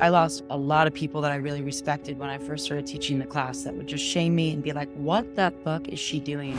I lost a lot of people that I really respected when I first started teaching the class that would just shame me and be like, what the fuck is she doing?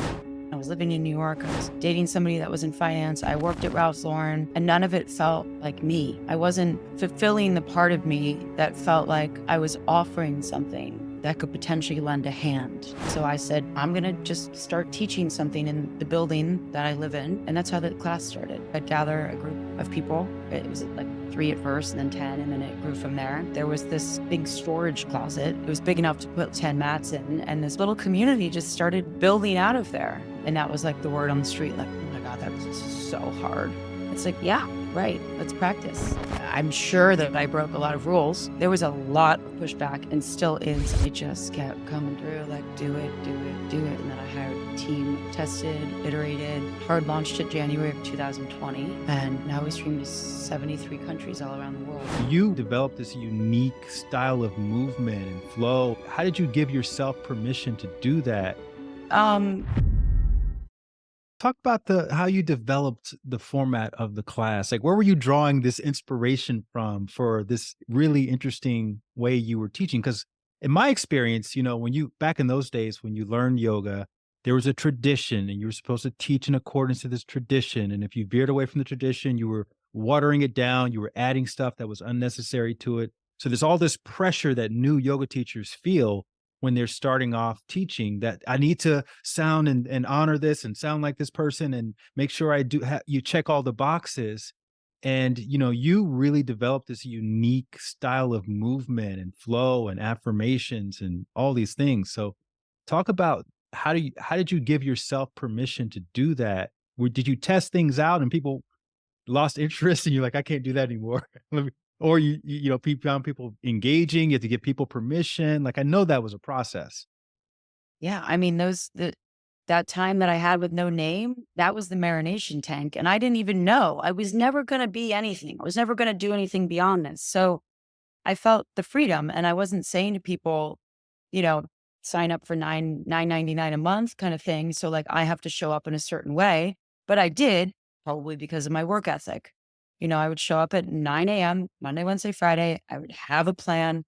I was living in New York. I was dating somebody that was in finance. I worked at Ralph Lauren, and none of it felt like me. I wasn't fulfilling the part of me that felt like I was offering something that could potentially lend a hand. So I said, I'm going to just start teaching something in the building that I live in. And that's how the class started. I'd gather a group of people. It was like 3 at first, and then 10, and then it grew from there. There was this big storage closet. It was big enough to put 10 mats in, and this little community just started building out of there. And that was like the word on the street, like, oh my God, that's so hard. It's like, yeah, right, let's practice. I'm sure that I broke a lot of rules. There was a lot of pushback, and still is. It just kept coming through, like, do it, do it, do it. And then I hired a team, tested, iterated, hard launched it January of 2020. And now we stream to 73 countries all around the world. You developed this unique style of movement and flow. How did you give yourself permission to do that? Talk about how you developed the format of the class. Like, where were you drawing this inspiration from for this really interesting way you were teaching? Because in my experience, when you back in those days when you learned yoga, there was a tradition and you were supposed to teach in accordance to this tradition. And if you veered away from the tradition, you were watering it down, you were adding stuff that was unnecessary to it. So there's all this pressure that new yoga teachers feel when they're starting off teaching, that I need to sound and honor this and sound like this person and make sure I do you check all the boxes. And, you really developed this unique style of movement and flow and affirmations and all these things. So talk about how did you give yourself permission to do that? Did you test things out and people lost interest and you're like, I can't do that anymore? Or people found people engaging, you have to give people permission. Like, I know that was a process. Yeah, I mean, that time that I had with no name, that was the marination tank. And I didn't even know. I was never going to be anything. I was never going to do anything beyond this. So I felt the freedom, and I wasn't saying to people, you know, sign up for $9.99 a month kind of thing. So like I have to show up in a certain way. But I did, probably because of my work ethic. I would show up at 9 a.m. Monday, Wednesday, Friday. I would have a plan.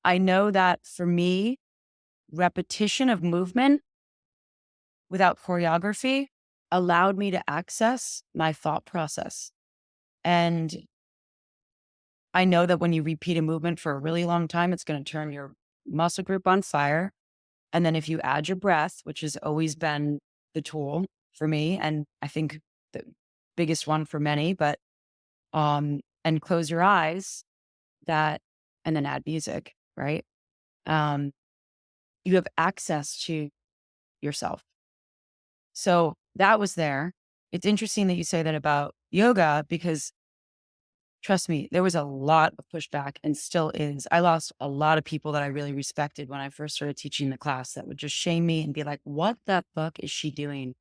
I know that for me, repetition of movement without choreography allowed me to access my thought process. And I know that when you repeat a movement for a really long time, it's going to turn your muscle group on fire. And then if you add your breath, which has always been the tool for me, and I think the biggest one for many, but and close your eyes, and then add music, right? Um, you have access to yourself. So that was there. It's interesting that you say that about yoga, because trust me, there was a lot of pushback, and still is. I lost a lot of people that I really respected when I first started teaching the class that would just shame me and be like, what the fuck is she doing?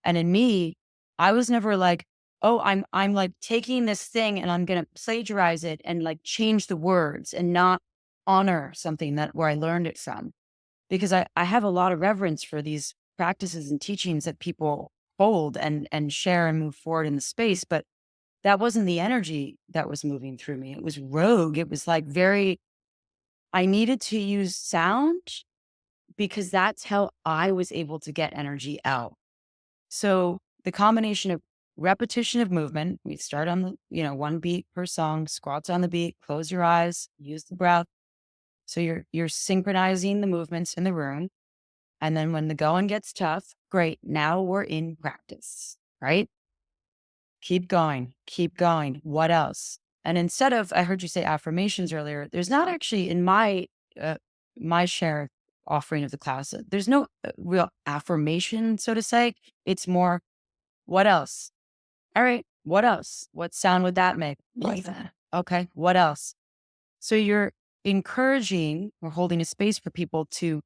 And in me, I was never like, oh, I'm like taking this thing and I'm going to plagiarize it and like change the words and not honor something that where I learned it from. Because I have a lot of reverence for these practices and teachings that people hold and share and move forward in the space. But that wasn't the energy that was moving through me. It was rogue. It was like I needed to use sound because that's how I was able to get energy out. So the combination of repetition of movement, we start on the, one beat per song, squats on the beat, close your eyes, use the breath. So you're synchronizing the movements in the room. And then when the going gets tough, great. Now we're in practice, right? Keep going, keep going. What else? And instead of, I heard you say affirmations earlier, there's not actually in my share offering of the class, there's no real affirmation, so to say. It's more, what else? All right, what else? What sound would that make? Like that. Okay, what else? So you're encouraging or holding a space for people to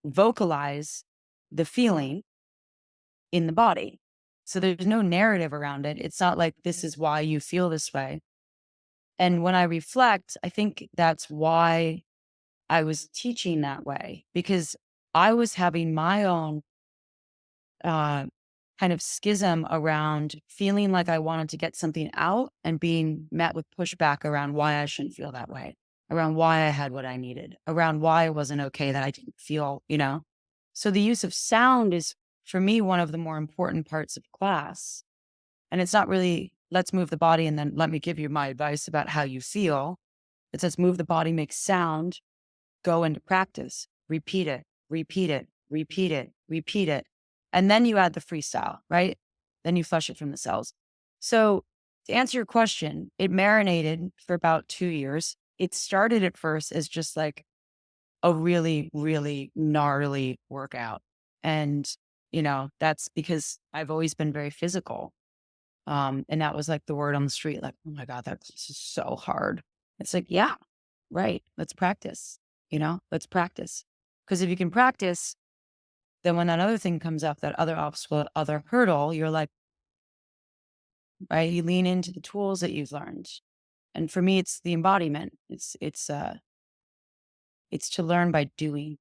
vocalize the feeling in the body. So there's no narrative around it. It's not like this is why you feel this way. And when I reflect, I think that's why I was teaching that way, because I was having my own kind of schism around feeling like I wanted to get something out and being met with pushback around why I shouldn't feel that way. around why I had what I needed, around why it wasn't okay that I didn't feel, So the use of sound is for me one of the more important parts of class. And it's not really let's move the body and then let me give you my advice about how you feel. It says move the body, make sound, go into practice, repeat it, repeat it, repeat it, repeat it. And then you add the freestyle, right? Then you flush it from the cells. So to answer your question, it marinated for about 2 years. It started at first as just like a really, really gnarly workout. And, that's because I've always been very physical. And that was like the word on the street, like, oh my God, that's just so hard. It's like, yeah, right. Let's practice, let's practice. Because if you can practice, then when that other thing comes up, that other obstacle, that other hurdle, you're like, right, you lean into the tools that you've learned. And for me, it's the embodiment. It's to learn by doing,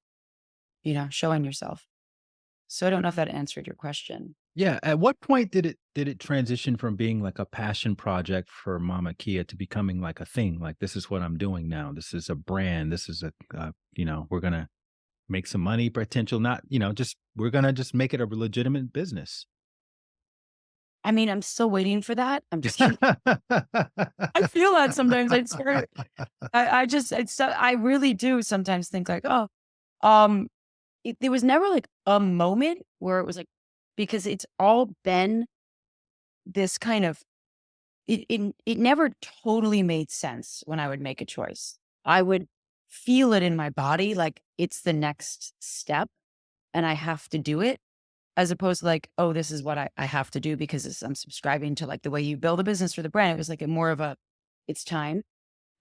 showing yourself. So I don't know if that answered your question. Yeah, at what point did it transition from being like a passion project for Mama Kia to becoming like a thing? Like, this is what I'm doing now. This is a brand. This is we're gonna make some money potential. Not, just we're gonna just make it a legitimate business. I mean, I'm still waiting for that. I'm just kidding. I feel that sometimes. I swear. I really do sometimes think like, oh, um, there was never like a moment where it was like, because it's all been this kind of, it never totally made sense when I would make a choice. I would feel it in my body, like it's the next step and I have to do it, as opposed to like, oh, this is what I have to do because I'm subscribing to like the way you build a business for the brand. It was like a more of a, it's time.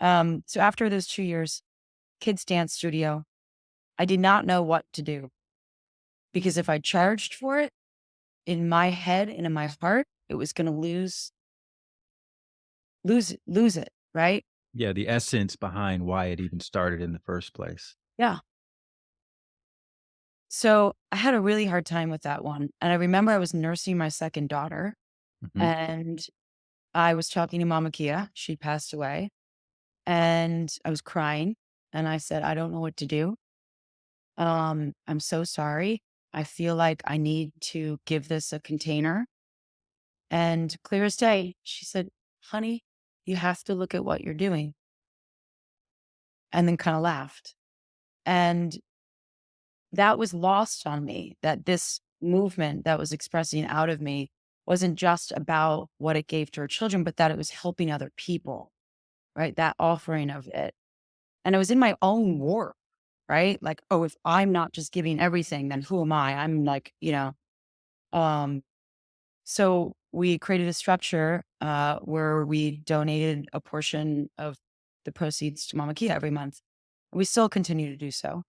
So after those 2 years, kids dance studio, I did not know what to do because if I charged for it in my head and in my heart, it was going to lose it. Right. Yeah, the essence behind why it even started in the first place. Yeah. So I had a really hard time with that one. And I remember I was nursing my second daughter Mhm. and I was talking to Mama Kia. She passed away and I was crying and I said, I don't know what to do. I'm so sorry. I feel like I need to give this a container. And clear as day, she said, honey, you have to look at what you're doing. And then kind of laughed. And that was lost on me that this movement that was expressing out of me wasn't just about what it gave to her children, but that it was helping other people, right? That offering of it. And it was in my own war, right? Like, oh, if I'm not just giving everything, then who am I? I'm like, um, so we created a structure where we donated a portion of the proceeds to Mama Kia every month. We still continue to do so.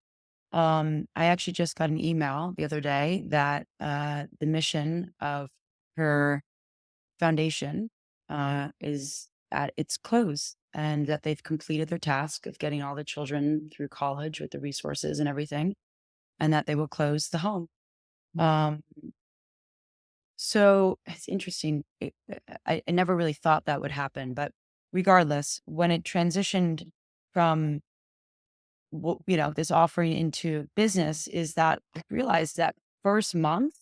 I actually just got an email the other day that the mission of her foundation is at its close and that they've completed their task of getting all the children through college with the resources and everything, and that they will close the home. Um, so it's interesting. I never really thought that would happen, but regardless, when it transitioned from this offering into business is that I realized that first month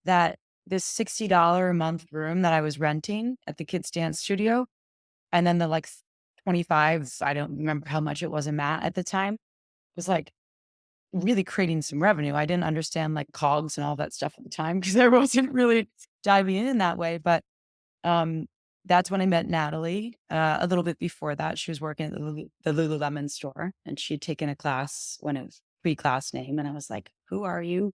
that this $60 a month room that I was renting at the kids dance studio, and then the like 25, I don't remember how much it was a mat at the time, was like really creating some revenue. I didn't understand like cogs and all that stuff at the time because I wasn't really diving in that way. But um, that's when I met Natalie. A little bit before that, she was working at the Lululemon store, and she'd taken a class when it was pre-class name, and I was like, "Who are you?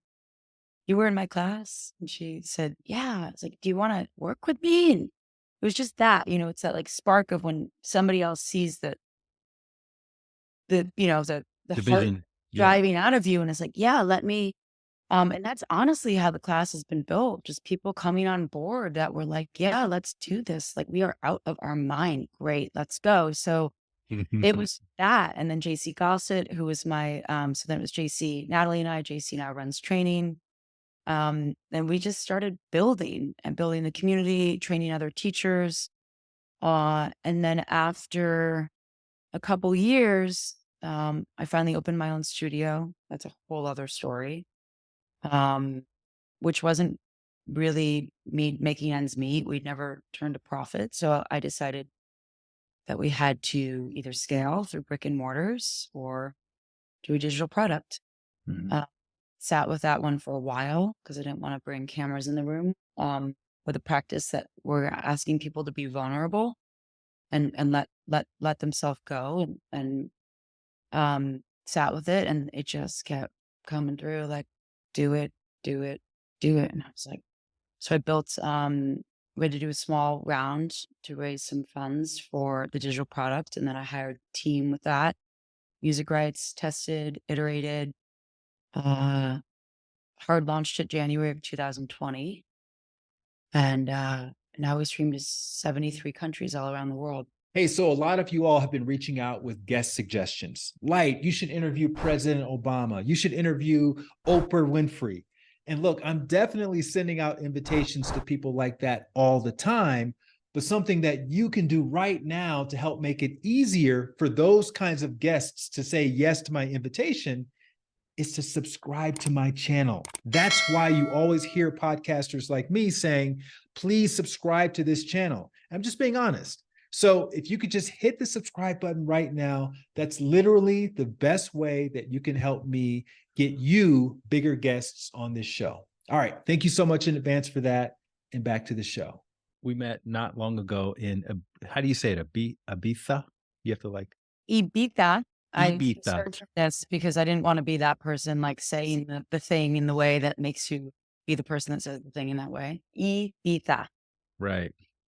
You were in my class?" And she said, "Yeah." I was like, "Do you want to work with me?" And it was just that, it's that like spark of when somebody else sees the heart Division. Yeah. driving out of you, and it's like, "Yeah, let me." And that's honestly how the class has been built. Just people coming on board that were like, yeah, let's do this. Like we are out of our mind. Great, let's go. So it was that. And then JC Gossett, who was so then it was JC, Natalie and I, JC now runs training. And we just started building and building the community, training other teachers. And then after a couple years, I finally opened my own studio. That's a whole other story. Um, which wasn't really me making ends meet. We'd never turned a profit. So I decided that we had to either scale through brick and mortars or do a digital product. Mhm. Uh, Sat with that one for a while because I didn't want to bring cameras in the room. With a practice that we're asking people to be vulnerable and let themselves go and sat with it, and it just kept coming through like, do it, do it, do it. And I was like, so I built, we had to do a small round to raise some funds for the digital product. And then I hired a team with that, music rights, tested, iterated, uh, hard launched it January of 2020. And now we stream to 73 countries all around the world. Hey, so a lot of you all have been reaching out with guest suggestions. Like, you should interview President Obama. You should interview Oprah Winfrey. And look, I'm definitely sending out invitations to people like that all the time. But something that you can do right now to help make it easier for those kinds of guests to say yes to my invitation is to subscribe to my channel. That's why you always hear podcasters like me saying, please subscribe to this channel. I'm just being honest. So if you could just hit the subscribe button right now, that's literally the best way that you can help me get you bigger guests on this show. All right. Thank you so much in advance for that. And back to the show. We met not long ago in, how do you say it? Ibiza? You have to like, Ibiza. I Ibiza. searched this because I didn't want to be that person, like saying the thing in the way that makes you be the person that says the thing in that way. Ibiza. Right.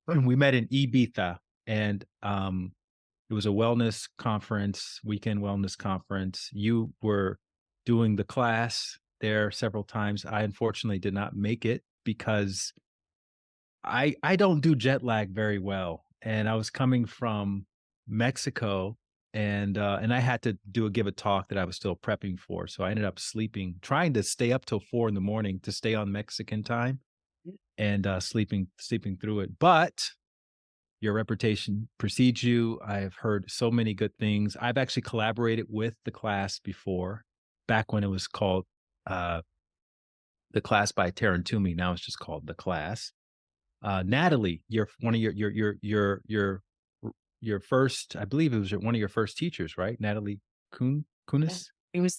And we met in Ibiza, and it was a wellness conference, weekend wellness conference. You were doing the class there several times. I unfortunately did not make it because I don't do jet lag very well, and I was coming from Mexico, and I had to give a talk that I was still prepping for, so I ended up sleeping, trying to stay up till 4 in the morning to stay on Mexican time, and sleeping through it. But your reputation precedes you. I've heard so many good things. I've actually collaborated with the class before, back when it was called uh, the class by Taryn Toomey. Now it's just called the class. Natalie, you're one of your first, I believe it was one of your first teachers, right? Natalie Yeah. Kunis. He was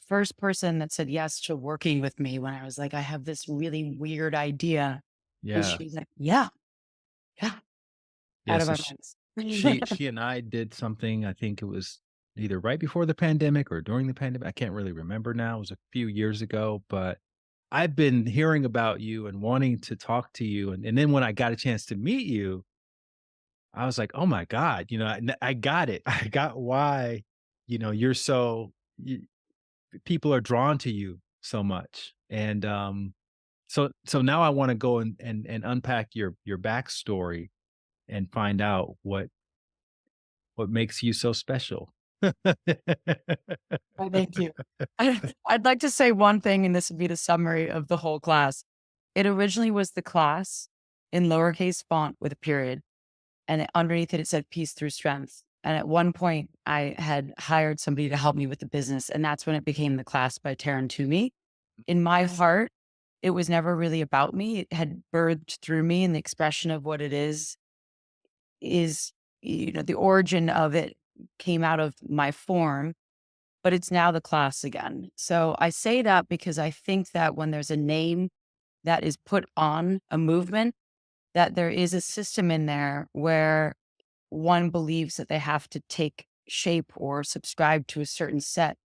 first person that said yes to working with me when I was like, I have this really weird idea. And Yeah, she was like, yeah, yeah, yeah. out of So our she minds. she and I did something. I think it was either right before the pandemic or during the pandemic. I can't really remember now. It was a few years ago, but I've been hearing about you and wanting to talk to you. And then when I got a chance to meet you, I was like, oh my God, I got it. I got why, you're people are drawn to you so much. And so now I want to go and unpack your backstory and find out what makes you so special. Oh, thank you. I'd like to say one thing, and this would be the summary of the whole class. It originally was the class in lowercase font with a period, and underneath it, it said peace through strength. And at one point, I had hired somebody to help me with the business, and that's when it became the class by Taryn Toomey. In my heart, it was never really about me. It had birthed through me, and the expression of what it is, the origin of it came out of my form, but it's now the class again. So I say that because I think that when there's a name that is put on a movement, that there is a system in there where one believes that they have to take shape or subscribe to a certain set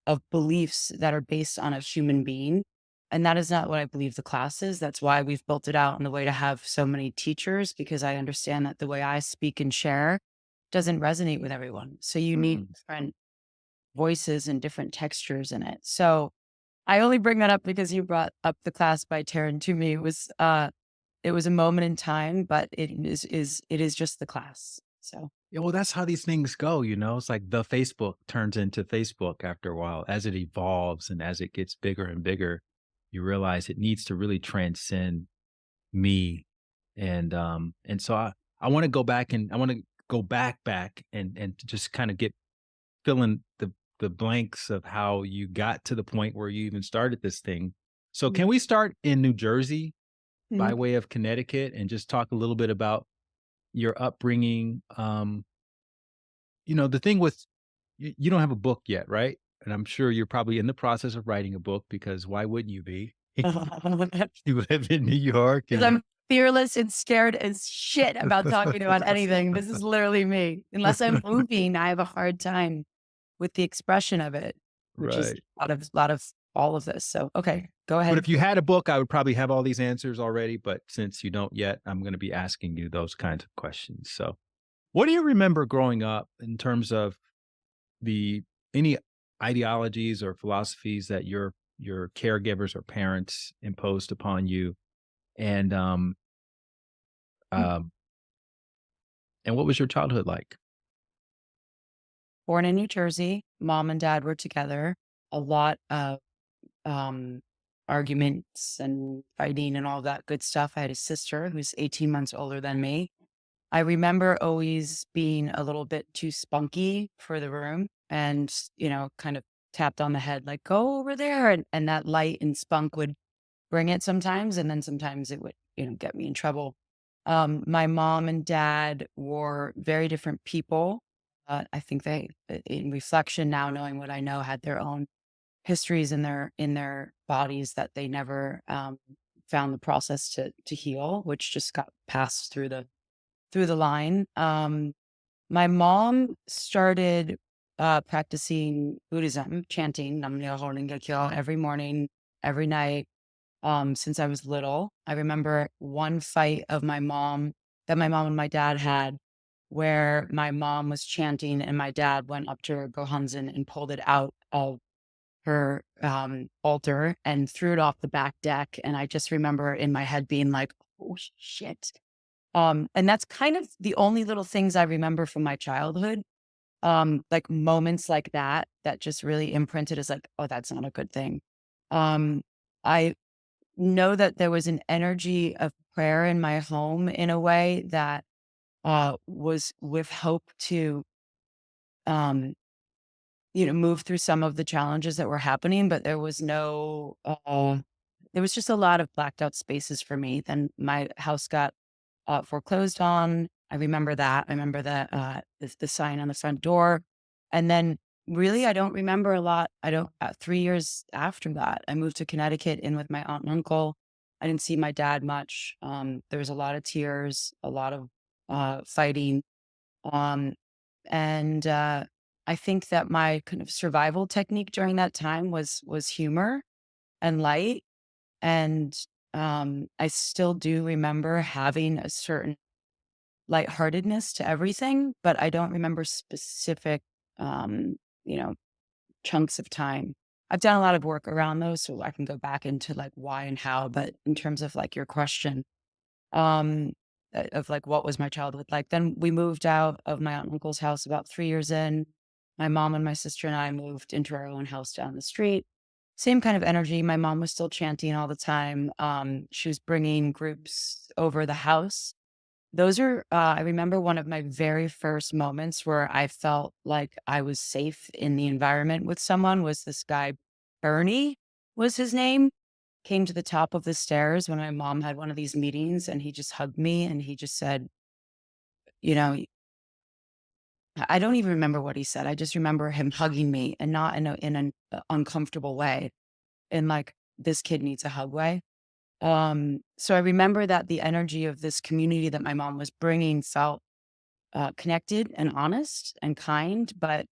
of beliefs that are based on a human being. And that is not what I believe the class is. That's why we've built it out in the way to have so many teachers, because I understand that the way I speak and share doesn't resonate with everyone. So you need Mm. different voices and different textures in it. So I only bring that up because you brought up the class by Taryn to me. It was a moment in time, but it is just the class. So Yeah, well, that's how these things go, It's like the Facebook turns into Facebook after a while. As it evolves and as it gets bigger and bigger, you realize it needs to really transcend me. And so I want to go back and I want to go back and to just kind of get fill in the blanks of how you got to the point where you even started this thing. So can we start in New Jersey by Mhm. way of Connecticut and just talk a little bit about your upbringing? The thing with you don't have a book yet, right? And I'm sure you're probably in the process of writing a book because why wouldn't you be? You live in New York Because and I'm fearless and scared as shit about talking about anything. This is literally me. Unless I'm moving, I have a hard time with the expression of it, which is right. a lot of all of this. So, okay, go But ahead. if you had a book, I would probably have all these answers already. But since you don't yet, I'm going to be asking you those kinds of questions. So, what do you remember growing up in terms of the any ideologies or philosophies that your caregivers or parents imposed upon you, and um, and what was your childhood like? Born in New Jersey, mom and dad were together. A lot of um, arguments and fighting and all that good stuff. I had a sister who's 18 months older than me. I remember always being a little bit too spunky for the room and, kind of tapped on the head, like, go over there. And that light and spunk would bring it sometimes. And then sometimes it would, get me in trouble. My mom and dad were very different people. I think they, in reflection now, knowing what I know, had their own histories in their bodies that they never found the process to heal, which just got passed through the line. My mom started practicing Buddhism, chanting Nam Myoho Renge Kyo every morning, every night, since I was little. I remember one fight of my mom and my dad had, where my mom was chanting and my dad went up to her Gohanzen and pulled it out of her altar and threw it off the back deck. And I just remember in my head being like, "Oh shit." And that's kind of the only little things I remember from my childhood. Like moments like that, that just really imprinted as like, oh, that's not a good thing. Um, I know that there was an energy of prayer in my home in a way that was with hope to, um, move through some of the challenges that were happening, but there was just a lot of blacked out spaces for me. Then my house got foreclosed on. I remember that. I remember the sign on the front door. And then really, I don't remember a lot. I don't, 3 years after that, I moved to Connecticut in with my aunt and uncle. I didn't see my dad much. There was a lot of tears, a lot of fighting. Um, and I think that my kind of survival technique during that time was humor and light. And I still do remember having a certain lightheartedness to everything, but I don't remember specific, um, you know, chunks of time. I've done a lot of work around those, so I can go back into like why and how. But in terms of like your question, um, of like what was my childhood like, then we moved out of my aunt and uncle's house about 3 years in. My mom and my sister and I moved into our own house down the street. Same kind of energy. My mom was still chanting all the time. She was bringing groups over the house. I remember one of my very first moments where I felt like I was safe in the environment with someone was this guy, Bernie was his name, came to the top of the stairs when my mom had one of these meetings and he just hugged me and he just said, you know, I don't even remember what he said. I just remember him hugging me and not in an uncomfortable way, in like, this kid needs a hug way. So I remember that the energy of this community that my mom was bringing felt connected and honest and kind, but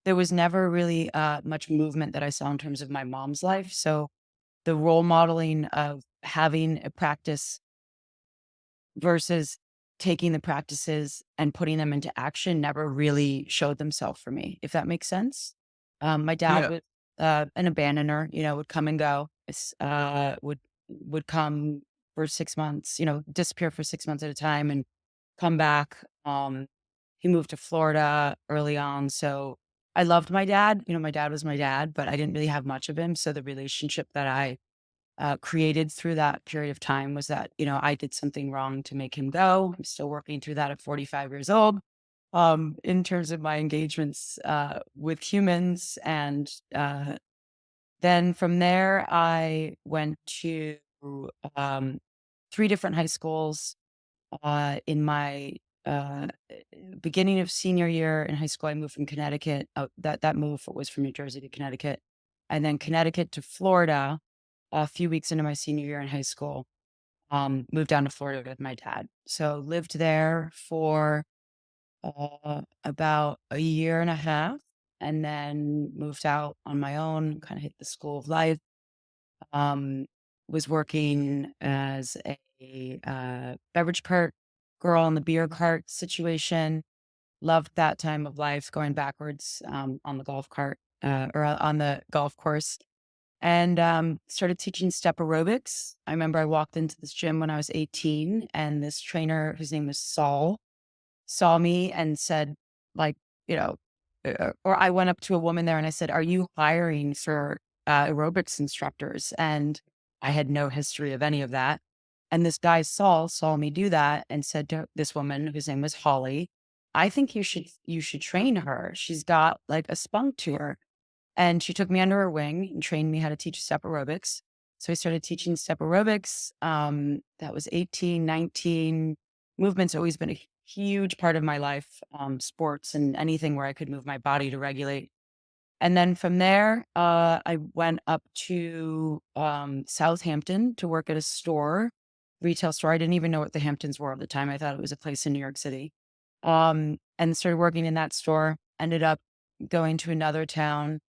there was never really much movement that I saw in terms of my mom's life. So the role modeling of having a practice versus taking the practices and putting them into action never really showed themselves for me, if that makes sense. My dad Yeah. was an abandoner, would come and go, would come for 6 months, disappear for 6 months at a time and come back. He moved to Florida early on. So I loved my dad. My dad was my dad, but I didn't really have much of him. So the relationship that I created through that period of time was that, I did something wrong to make him go. I'm still working through that at 45 years old. in terms of my engagements with humans. And then from there, I went to um, three different high schools. In my uh, beginning of senior year in high school, I moved from Connecticut. That move was from New Jersey to Connecticut, and then Connecticut to Florida. A few weeks into my senior year in high school, moved down to Florida with my dad. So lived there for about a year and a half, and then moved out on my own. Kind of hit the school of life. Um, was working as a beverage cart girl in the beer cart situation. Loved that time of life, going backwards on the golf cart or on the golf course, and started teaching step aerobics. I remember I walked into this gym when I was 18, and this trainer, whose name was Saul, saw me and said, like, you know, or I went up to a woman there and I said, "Are you hiring for aerobics instructors?" And I had no history of any of that. And this guy, Saul, saw me do that and said to this woman, whose name was Holly, "I think you should train her. She's got like a spunk to her." And she took me under her wing and trained me how to teach step aerobics. So I started teaching step aerobics. That was 18, 19. Movement's always been a huge part of my life, sports and anything where I could move my body to regulate. And then from there, I went up to Southampton to work at a store, retail store. I didn't even know what the Hamptons were at the time. I thought it was a place in New York City. And started working in that store. Ended up going to another town,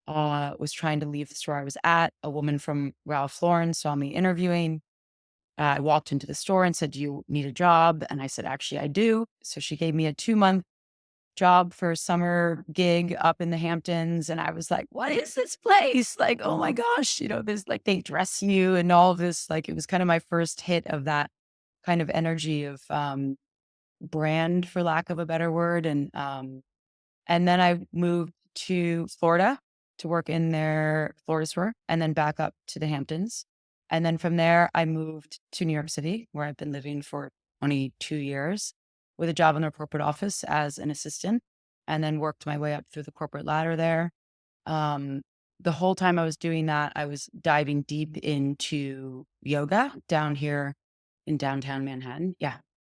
was trying to leave the store I was at. A woman from Ralph Lauren saw me interviewing. I walked into the store and said, "Do you need a job?" And I said, "Actually, I do." So she gave me a 2-month job for a summer gig up in the Hamptons. And I was like, "What is this place? Like, oh my gosh, there's like they dress you and all of this." Like, it was kind of my first hit of that kind of energy of brand, for lack of a better word. And then I moved to Florida to work in their Florida store and then back up to the Hamptons. And then from there, I moved to New York City, where I've been living for 22 years with a job in their corporate office as an assistant, and then worked my way up through the corporate ladder there. Um, the whole time I was doing that, I was diving deep into yoga down here in downtown Manhattan. Yeah.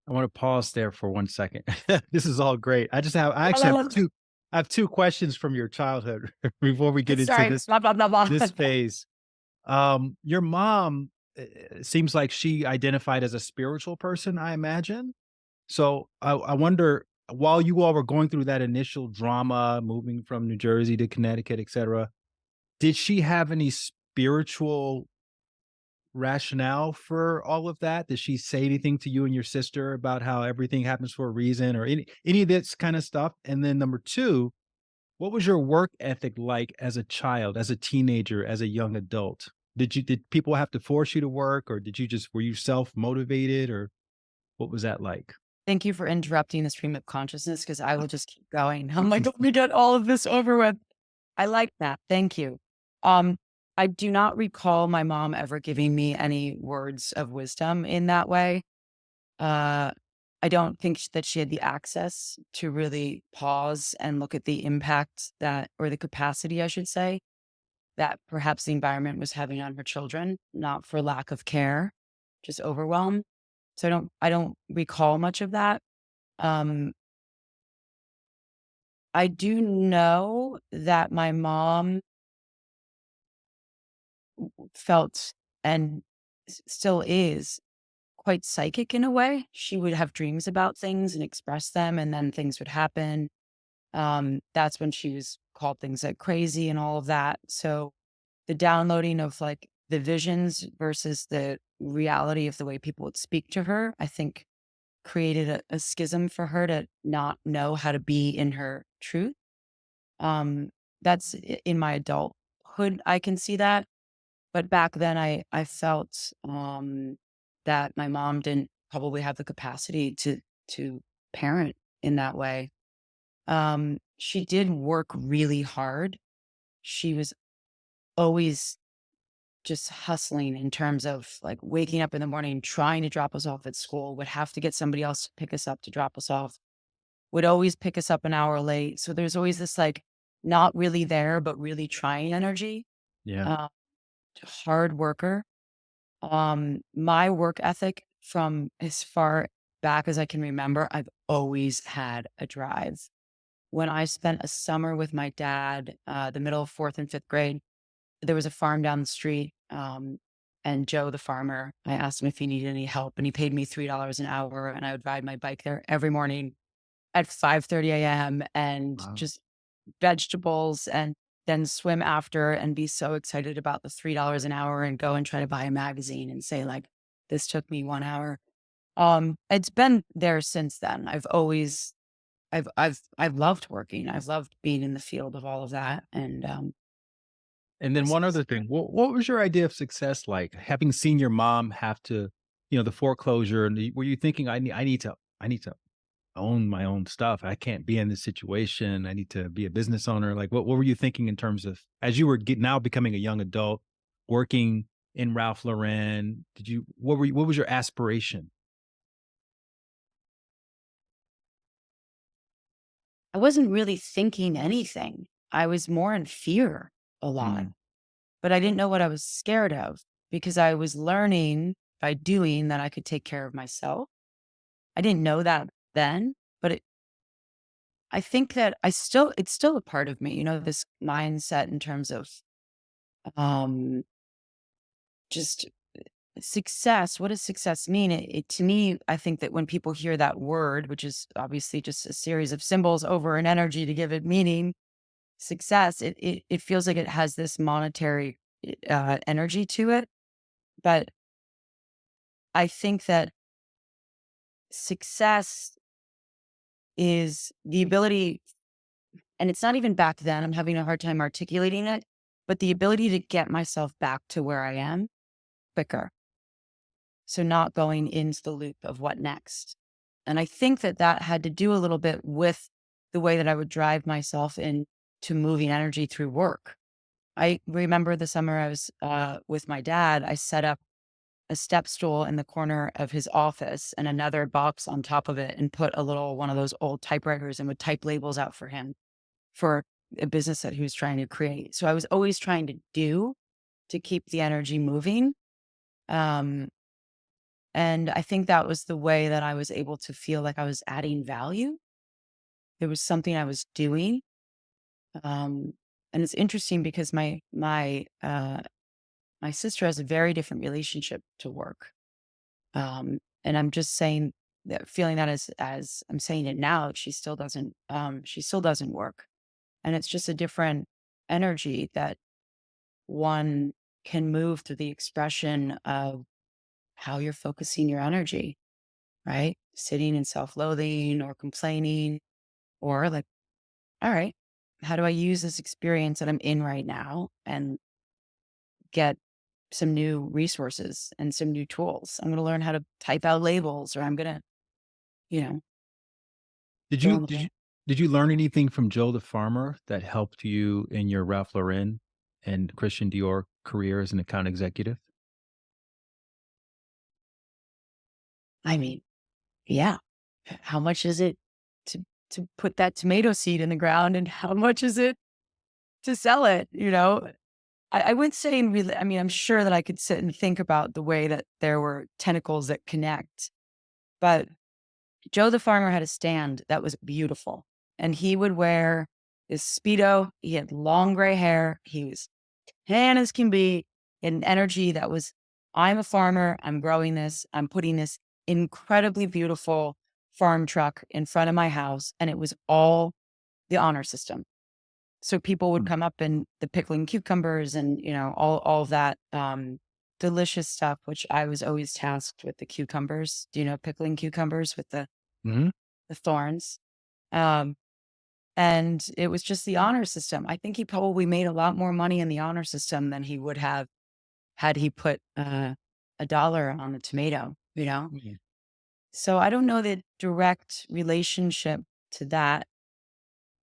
I want to pause there for 1 second. This is all great. I actually have 2 I have 2 questions from your childhood before we get into Sorry. Blah, blah, blah, blah. this phase. Your mom, seems like she identified as a spiritual person, I imagine? So, I wonder, while you all were going through that initial drama, moving from New Jersey to Connecticut, etcetera, did she have any spiritual rationale for all of that? Did she say anything to you and your sister about how everything happens for a reason or any of this kind of stuff? And then number 2, what was your work ethic like as a child, as a teenager, as a young adult? Did people have to force you to work, or were you self-motivated, or what was that like? Thank you for interrupting the stream of consciousness, because I will just keep going. I'm like, let me get all of this over with. I like that. Thank you. Um, I do not recall my mom ever giving me any words of wisdom in that way. Uh, I don't think that she had the access to really pause and look at the impact that, or the capacity, I should say, that perhaps the environment was having on her children, not for lack of care, just overwhelm. So I don't recall much of that. Um, I do know that my mom felt, and still is, quite psychic in a way. She would have dreams about things and express them, and then things would happen. That's when she was called things like crazy and all of that. So the downloading of like the visions versus the reality of the way people would speak to her, I think created a schism for her to not know how to be in her truth. Um, that's in my adulthood, I can see that. But back then I felt that my mom didn't probably have the capacity to parent in that way. She did work really hard. She was always just hustling in terms of like waking up in the morning, trying to drop us off at school, would have to get somebody else to pick us up to drop us off. would always pick us up an hour late. So there's always this like not really there, but really trying energy. Yeah. Uh, Hard worker. My work ethic from as far back as I can remember, I've always had a drive. When I spent a summer with my dad, the middle of fourth and fifth grade, there was a farm down the street. And Joe, the farmer, I asked him if he needed any help, and he paid me $3 an hour. And I would ride my bike there every morning at 5:30 a.m. and Wow. just vegetables and then swim after and be so excited about the $3 an hour and go and try to buy a magazine and say like, this took me 1 hour. It's been there since then. I've loved working. I've loved being in the field of all of that. And, And then one other thing, what was your idea of success like? Having seen your mom have to, the foreclosure, and were you thinking, I need to own my own stuff. I can't be in this situation. I need to be a business owner. Like, what were you thinking in terms of as you were now becoming a young adult, working in Ralph Lauren? What was your aspiration? I wasn't really thinking anything. I was more in fear a lot, Mm. but I didn't know what I was scared of because I was learning by doing that I could take care of myself. I didn't know that then, but I think that it's still a part of me, this mindset in terms of um, just success. What does success mean? To me, I think that when people hear that word, which is obviously just a series of symbols over an energy to give it meaning, success, it feels like it has this monetary energy to it. But I think that success is the ability, and it's not even back then, I'm having a hard time articulating it, but the ability to get myself back to where I am quicker. So not going into the loop of what next. And I think that that had to do a little bit with the way that I would drive myself into moving energy through work. I remember the summer I was with my dad, I set up a step stool in the corner of his office and another box on top of it and put a little one of those old typewriters and would type labels out for him for a business that he was trying to create. So I was always trying to do to keep the energy moving. Um, and I think that was the way that I was able to feel like I was adding value. There was something I was doing. Um, and it's interesting because my sister has a very different relationship to work. And I'm just saying that feeling that as I'm saying it now, she still doesn't work. And it's just a different energy that one can move through the expression of how you're focusing your energy, right? Sitting in self-loathing or complaining, or like, all right, how do I use this experience that I'm in right now and get some new resources and some new tools? I'm going to learn how to type out labels, or I'm going to, you know, Did fill you in the did you blank. did you learn anything from Joe the farmer that helped you in your Ralph Lauren and Christian Dior career as an account executive? I mean, yeah. How much is it to put that tomato seed in the ground, and how much is it to sell it? I wouldn't say in really, I mean, I'm sure that I could sit and think about the way that there were tentacles that connect, but Joe the farmer had a stand that was beautiful, and he would wear this Speedo. He had long gray hair. He was tan as can be, an energy that was, I'm a farmer. I'm growing this. I'm putting this incredibly beautiful farm truck in front of my house. And it was all the honor system. So people would Mm. come up and the pickling cucumbers and, all that delicious stuff, which I was always tasked with the cucumbers. Do you know pickling cucumbers with Mhm. the thorns? Um, and it was just the honor system. I think he probably made a lot more money in the honor system than he would have had he put a dollar on the tomato. Yeah. So I don't know the direct relationship to that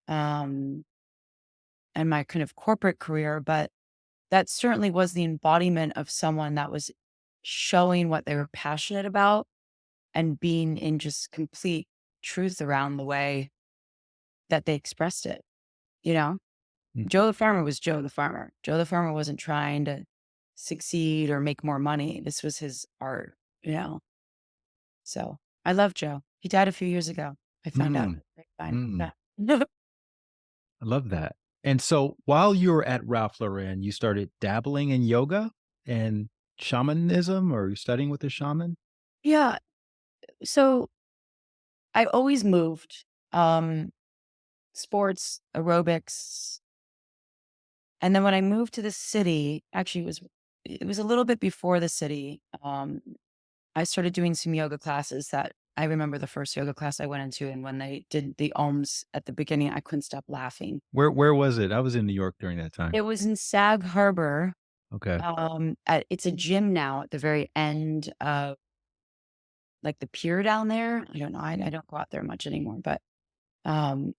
um, and my kind of corporate career, but that certainly was the embodiment of someone that was showing what they were passionate about and being in just complete truth around the way that they expressed it, you know? Mm. Joe the farmer was Joe the farmer. Joe the farmer wasn't trying to succeed or make more money. This was his art, you know? So I love Joe. He died a few years ago. I found out. Mm. Fine. Mm. Yeah. I love that. And so while you were at Ralph Lauren, you started dabbling in yoga and shamanism, or you studying with a shaman? Yeah. So I always moved. Um, Sports, aerobics. And then when I moved to the city, actually it was a little bit before the city. I started doing some yoga classes that I remember the first yoga class I went into, and when they did the ohms at the beginning, I couldn't stop laughing. Where was it? I was in New York during that time. It was in Sag Harbor. Okay. It's a gym now at the very end of like the pier down there. I don't know. I don't go out there much anymore, but um,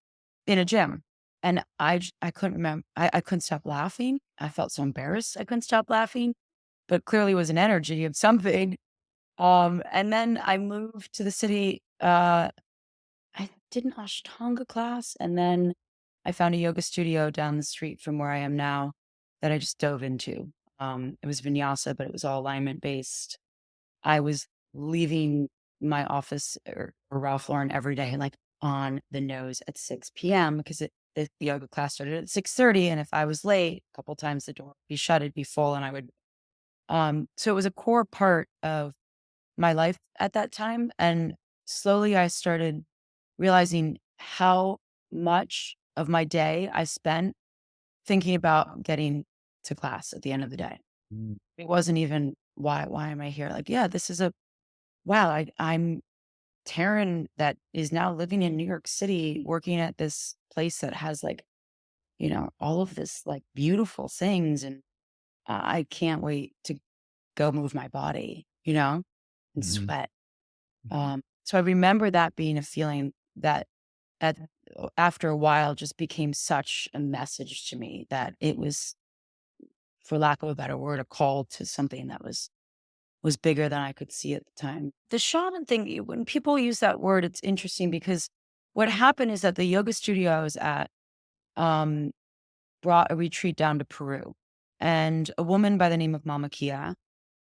in a gym. And I couldn't remember. I couldn't stop laughing. I felt so embarrassed. I couldn't stop laughing, but clearly it was an energy of something. And then I moved to the city. I did an Ashtanga class, and then I found a yoga studio down the street from where I am now that I just dove into. It was vinyasa, but it was all alignment based. I was leaving my office or Ralph Lauren every day, like on the nose at 6 p.m. because the yoga class started at 6:30, and if I was late, a couple times the door would be shut, it'd be full, and I would. So it was a core part of my life at that time, and slowly I started realizing how much of my day I spent thinking about getting to class at the end of the day. Mm. It wasn't even why am I here? Like, yeah, this is a wow, I'm Taryn that is now living in New York City, working at this place that has like, all of this like beautiful things. And I can't wait to go move my body, and Mhm. sweat. So I remember that being a feeling that at, after a while just became such a message to me that it was, for lack of a better word, a call to something that was bigger than I could see at the time. The shaman thing, when people use that word, it's interesting because what happened is that the yoga studio I was at um, brought a retreat down to Peru. And a woman by the name of Mama Kia,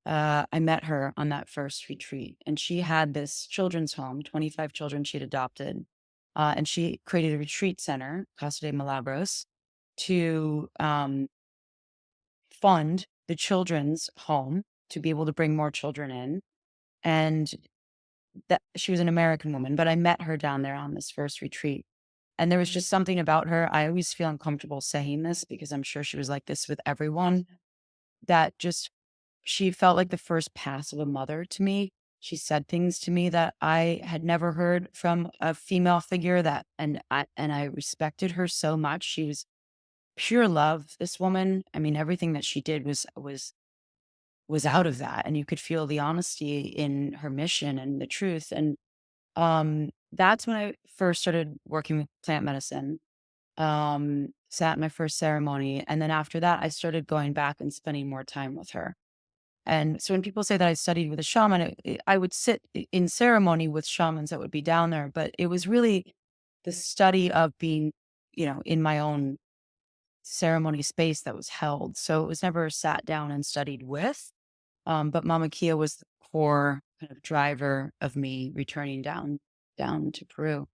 I met her on that first retreat. And she had this children's home, 25 children she'd adopted. And she created a retreat center, Casa de Milagros, to fund the children's home to be able to bring more children in. And that she was an American woman, but I met her down there on this first retreat. And there was just something about her. I always feel uncomfortable saying this because I'm sure she was like this with everyone, that just she felt like the first pass of a mother to me. She said things to me that I had never heard from a female figure, and I respected her so much. She was pure love, this woman. I mean, everything that she did was out of that, and you could feel the honesty in her mission and the truth. And that's when I first started working with plant medicine. Sat in my first ceremony, and then after that I started going back and spending more time with her. And so when people say that I studied with a shaman, I would sit in ceremony with shamans that would be down there, but it was really the study of being, in my own ceremony space that was held. So it was never sat down and studied with. But Mama Kia was the core kind of driver of me returning down to Peru.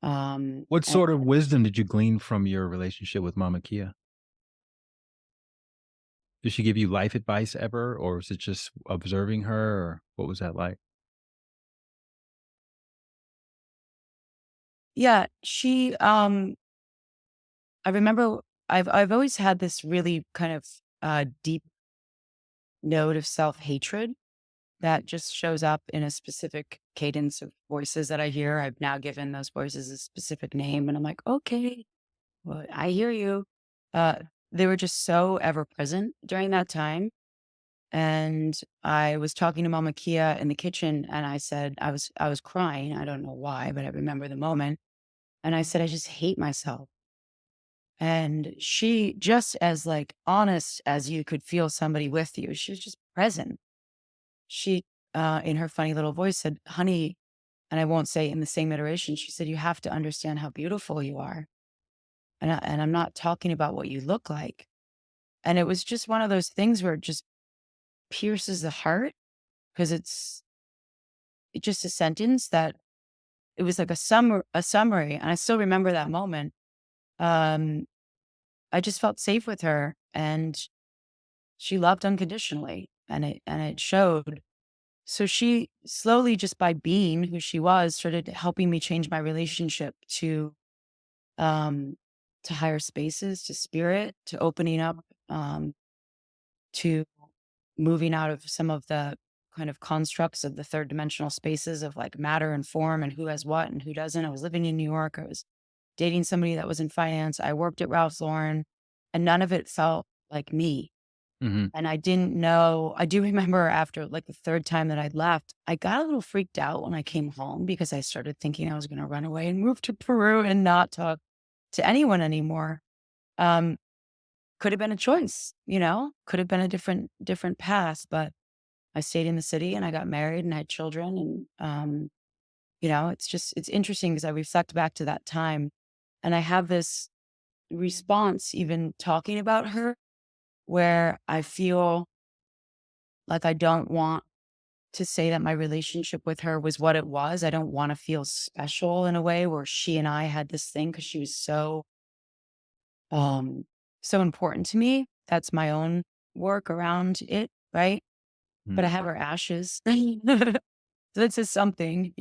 What And sort of wisdom did you glean from your relationship with Mama Kia? Did she give you life advice ever, or was it just observing her, or what was that like? yeah, I remember I've always had this really kind of deep note of self-hatred that just shows up in a specific cadence of voices that I hear. I've now given those voices a specific name, and I'm like, okay, well, I hear you. Uh, they were just so ever present during that time. And I was talking to Mama Kia in the kitchen, and I said, I was crying. I don't know why, but I remember the moment. And I said, I just hate myself. And she, just as like honest as you could feel somebody with you, she was just present. She, in her funny little voice, said, "Honey, and I won't say in the same iteration, she said, "You have to understand how beautiful you are. And I'm not talking about what you look like." And it was just one of those things where it just pierces the heart because it's just a sentence that it was like a summary. And I still remember that moment. Um, I just felt safe with her, and she loved unconditionally, and it showed. So she slowly, just by being who she was, started helping me change my relationship um to higher spaces, to spirit, to opening up, um to moving out of some of the kind of constructs of the third dimensional spaces of like matter and form and who has what and who doesn't. I was living in New York. I was dating somebody that was in finance. I worked at Ralph Lauren, and none of it felt like me. Mhm. And I didn't know. I do remember after like the third time that I'd left, I got a little freaked out when I came home because I started thinking I was going to run away and move to Peru and not talk to anyone anymore. Um, could have been a choice, could have been a different path, but I stayed in the city and I got married and I had children. And, it's interesting because I reflect back to that time and I have this response, even talking about her, where I feel like I don't want to say that my relationship with her was what it was. I don't want to feel special in a way where she and I had this thing because she was um, so important to me. That's my own work around it, right? But Mm. I have her ashes. So that says something,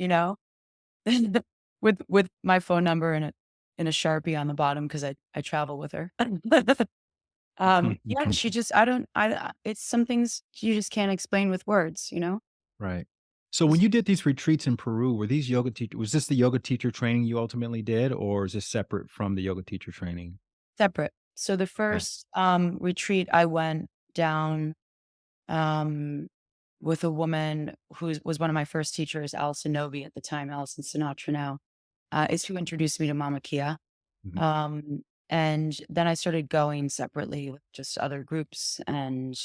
with my phone number and a Sharpie on the bottom because I travel with her. Yeah, she just I don't it's some things you just can't explain with words. Right. So when Just you did these retreats in Peru, were these yoga teacher was this the yoga teacher training you ultimately did, or is this separate from the yoga teacher training? separate. So the Okay. first retreat I went down um with a woman who was one of my first teachers, Alison Novi at the time, Alison Sinatra now, is who introduced me to Mama Kia. Mhm. And then I started going separately with just other groups and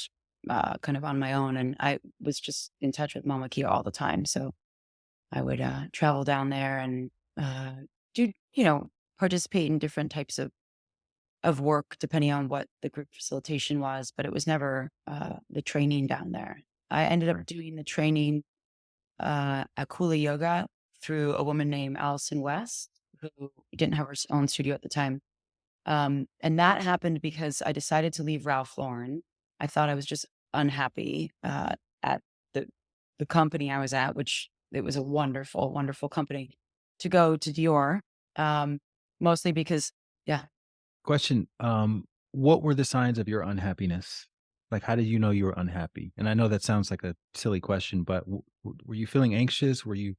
kind of on my own. And I was just in touch with Mama Kia all the time. So I would travel down there and uh, do, participate in different types of work depending on what the group facilitation was. But it was never the training down there. I ended up Right. doing the training at Kula Yoga through a woman named Allison West, who didn't have her own studio at the time. And that happened because I decided to leave Ralph Lauren. I thought I was just unhappy at the the company I was at, which it was a wonderful, wonderful company, to go to Dior. Um, Mostly because, yeah, Question, what were the signs of your unhappiness? Like, how did you know you were unhappy? And I know that sounds like a silly question, but were you feeling anxious? Were you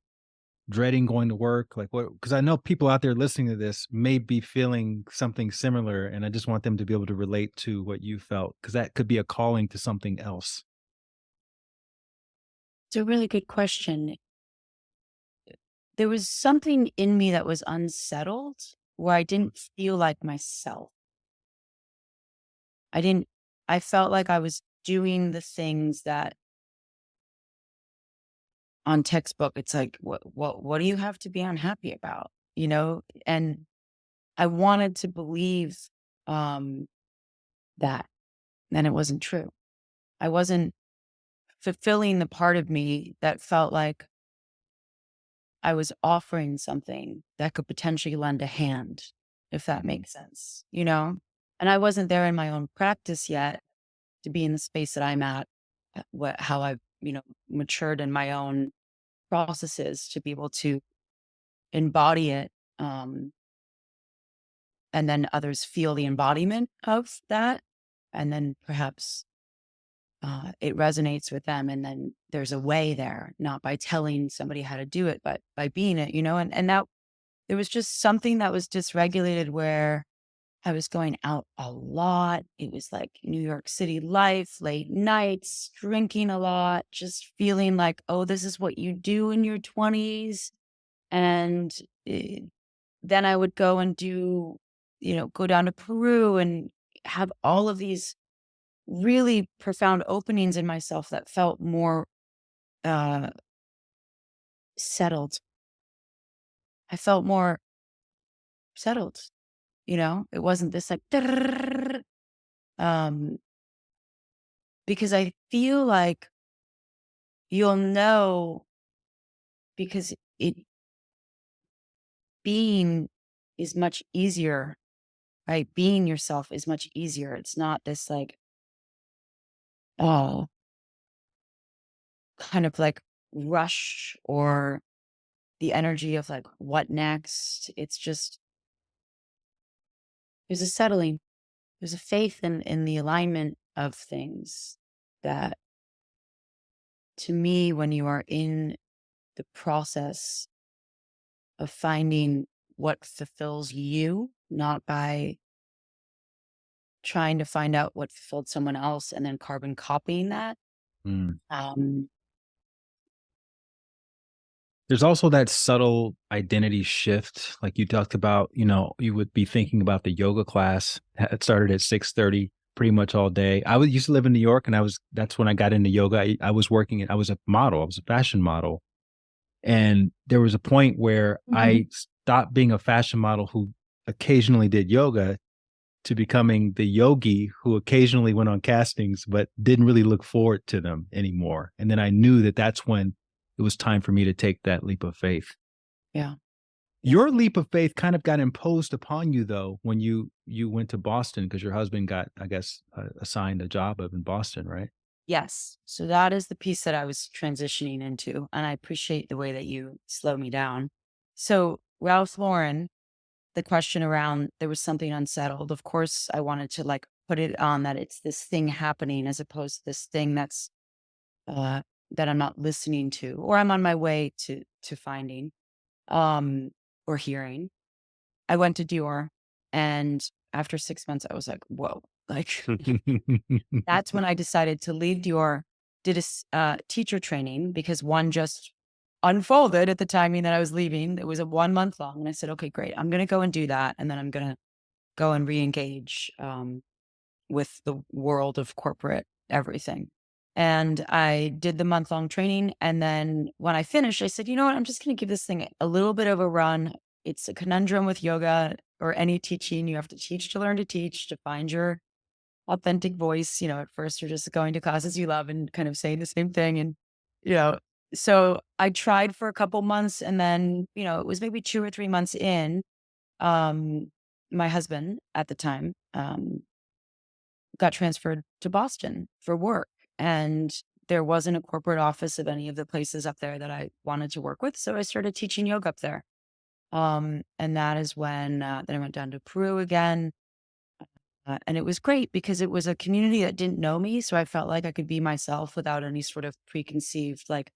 dreading going to work? Like, what? Because I know people out there listening to this may be feeling something similar, and I just want them to be able to relate to what you felt, because that could be a calling to something else. it's a really good question. There was something in me that was unsettled where I didn't feel like myself. I didn't, I felt like I was doing the things that on textbook, it's like, what do you have to be unhappy about? And I wanted to believe um, that, and it wasn't true. I wasn't fulfilling the part of me that felt like I was offering something that could potentially lend a hand, if that Mhm. makes sense. And I wasn't there in my own practice yet to be in the space that I'm at, how I've, matured in my own processes to be able to embody it. Um, and then others feel the embodiment of that. And then perhaps it resonates with them. And then there's a way there, not by telling somebody how to do it, but by being it. And that there was just something that was dysregulated where I was going out a lot. It was like New York City life, late nights, drinking a lot, just feeling like, oh, this is what you do in your 20s. And eh, then I would go and go down to Peru and have all of these really profound openings in myself that felt more uh, settled. I felt more settled, it wasn't this like, um, because I feel like you'll know because it being is much easier, right? Being yourself is much easier. It's not this like, oh, kind of like rush or the energy of like, what next? It's just, there's a settling, there's a faith in the alignment of things that to me, when you are in the process of finding what fulfills you, not by trying to find out what fulfilled someone else and then carbon copying that. Mm. Um, There's also that subtle identity shift, like you talked about. You would be thinking about the yoga class. It started at 6:30, pretty much all day. Used to live in New York, and that's when I got into yoga. I was working. I was a model. I was a fashion model, and there was a point where Mhm. I stopped being a fashion model who occasionally did yoga to becoming the yogi who occasionally went on castings, but didn't really look forward to them anymore. And then I knew that that's when it was time for me to take that leap of faith. Yeah. Yeah. Your leap of faith kind of got imposed upon you though when you went to Boston because your husband got, I guess, assigned a job up in Boston, right? Yes. So that is the piece that I was transitioning into. And I appreciate the way that you slow me down. So Ralph Lauren, the question around there was something unsettled. Of course, I wanted to like put it on that it's this thing happening as opposed to this thing uh that I'm not listening to or I'm on my way to finding um or hearing. I went to Dior and after 6 months I was like, whoa, like that's when I decided to leave Dior, did a teacher training because one just unfolded at the timing that I was leaving. It was a 1 month long. And I said, okay, great. I'm going to go and do that. And then I'm going to go and re-engage with the world of corporate everything. And I did the month long training. And then when I finished, I said, you know what? I'm just going to give this thing a little bit of a run. It's a conundrum with yoga or any teaching. You have to teach to learn to teach, to find your authentic voice. At first you're just going to classes you love and kind of saying the same thing. And, you know, so I tried for a couple months and then, it was maybe 2 or 3 months in. Um, my husband at the time got transferred to Boston for work. And there wasn't a corporate office of any of the places up there that I wanted to work with. So I started teaching yoga up there. And that is when then I went down to Peru again. And it was great because it was a community that didn't know me. So I felt like I could be myself without any sort of preconceived, like,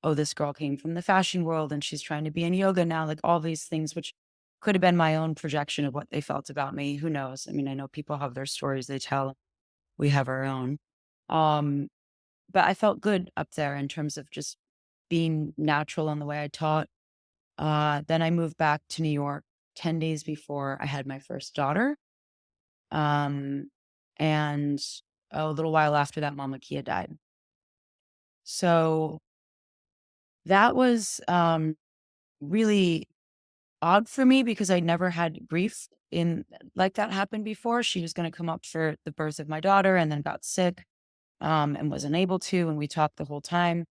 oh, this girl came from the fashion world and she's trying to be in yoga now, like all these things, which could have been my own projection of what they felt about me. Who knows? I mean, I know people have their stories they tell, we have our own. Um, but I felt good up there in terms of just being natural in the way I taught. Then I moved back to New York 10 days before I had my first daughter. Um, and a little while after that, Mama Kia died. So that was really odd for me because I never had grief in like that happened before. She was going to come up for the birth of my daughter and then got sick and wasn't able to. And we talked the whole time.